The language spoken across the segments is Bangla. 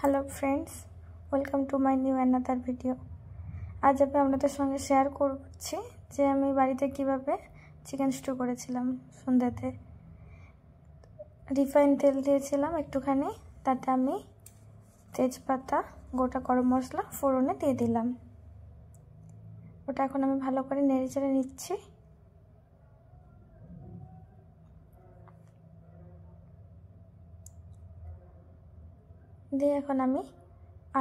Hello friends, welcome to my new another video. আজ আমি আপনাদের সঙ্গে শেয়ার করছি যে আমি বাড়িতে কিভাবে চিকেন স্টু করেছিলাম। সন্ধ্যাতে রিফাইন তেল দিয়েছিলাম একটুখানি, তাতে আমি তেজপাতা, গোটা গরম মশলা ফোড়নে দিয়ে দিলাম। ওটা এখন আমি ভালো করে নেড়ে চেড়ে নিচ্ছি। দিয়ে এখন আমি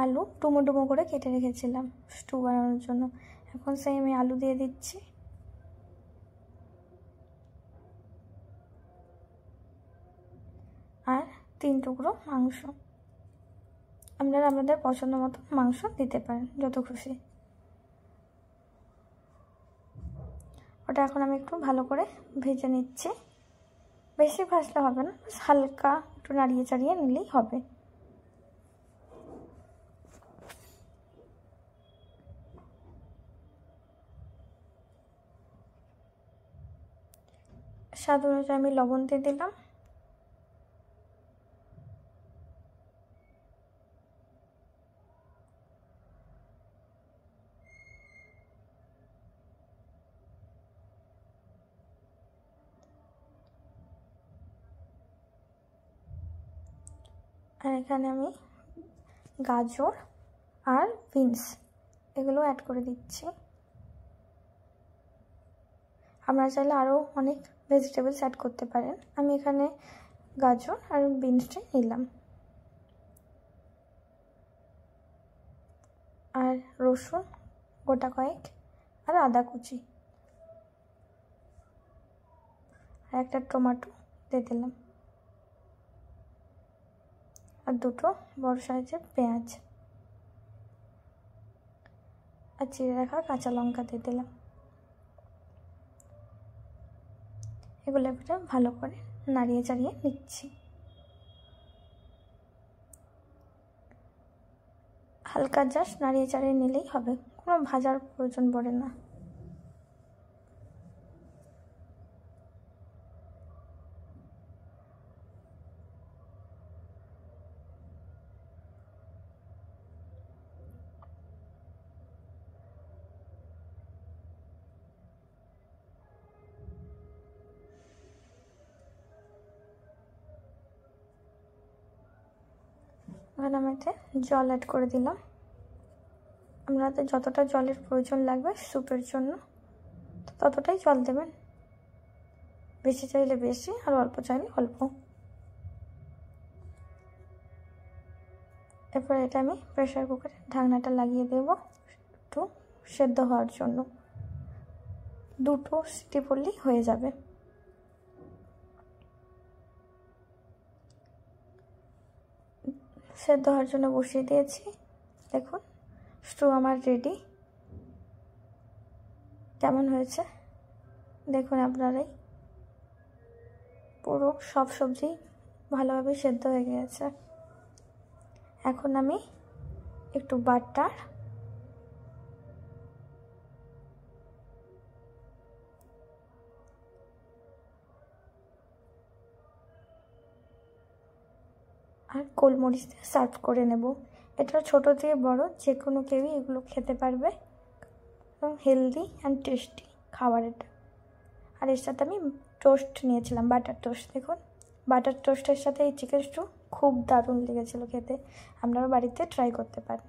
আলু ডুমো ডুমো করে কেটে রেখেছিলাম স্টু বানানোর জন্য, এখন সেই আমি আলু দিয়ে দিচ্ছি। আর 3 টুকরো মাংস, আপনারা আপনাদের পছন্দ মতো মাংস দিতে পারেন, যত খুশি। ওটা এখন আমি একটু ভালো করে ভেজে নিচ্ছি। বেশি ভাজলে হবে না, হালকা একটু নাড়িয়ে চাড়িয়ে নিলেই হবে। স্বাদ অনুযায়ী আমি লবণ দিয়ে দিলাম। আর এখানে আমি গাজর আর বিনস এগুলো অ্যাড করে দিচ্ছি। আপনারা চাইলে আরও অনেক ভেজিটেবলস অ্যাড করতে পারেন। আমি এখানে গাজর আর বিনসটাই নিলাম। আর রসুন গোটা কয়েক, আর আদা কুচি, আর একটা টমেটো দিয়ে দিলাম, আর 2টো বড় সাইজের পেঁয়াজ, আর চিড়ে রাখা কাঁচা লঙ্কা দিয়ে দিলাম। এগুলো একটা ভালো করে নাড়িয়ে চাড়িয়ে নিচ্ছি। হালকা জাস্ট নাড়িয়ে চাড়িয়ে নিলেই হবে, কোনো ভাজার প্রয়োজন পড়ে না। এখানে আমি এতে জল অ্যাড করে দিলাম। আপনাদের যতটা জলের প্রয়োজন লাগবে স্যুপের জন্য ততটাই জল দেবেন, বেশি চাইলে বেশি আর অল্প চাইলে অল্প। এরপর এটা আমি প্রেসার কুকারে ঢাকনাটা লাগিয়ে দেব একটু সেদ্ধ হওয়ার জন্য। 2টো সিটি পড়লেই হয়ে যাবে। সেদ্ধ হওয়ার জন্য বসিয়ে দিয়েছি। দেখুন স্টু আমার রেডি। কেমন হয়েছে দেখুন আপনারাই, পুরো সব সবজি ভালোভাবে সেদ্ধ হয়ে গেছে। এখন আমি একটু বাটার আর গোলমরিচ দিয়ে সার্ভ করে নেব। এটা ছোট থেকে বড় যে কোনো কেউই এগুলো খেতে পারবে, এবং হেলদি অ্যান্ড টেস্টি খাবার এটা। আর এর সাথে আমি টোস্ট নিয়েছিলাম, বাটার টোস্ট। দেখুন বাটার টোস্টের সাথে এই চিকেন স্টু খুব দারুণ লেগেছিলো খেতে। আপনারা বাড়িতে ট্রাই করতে পারেন।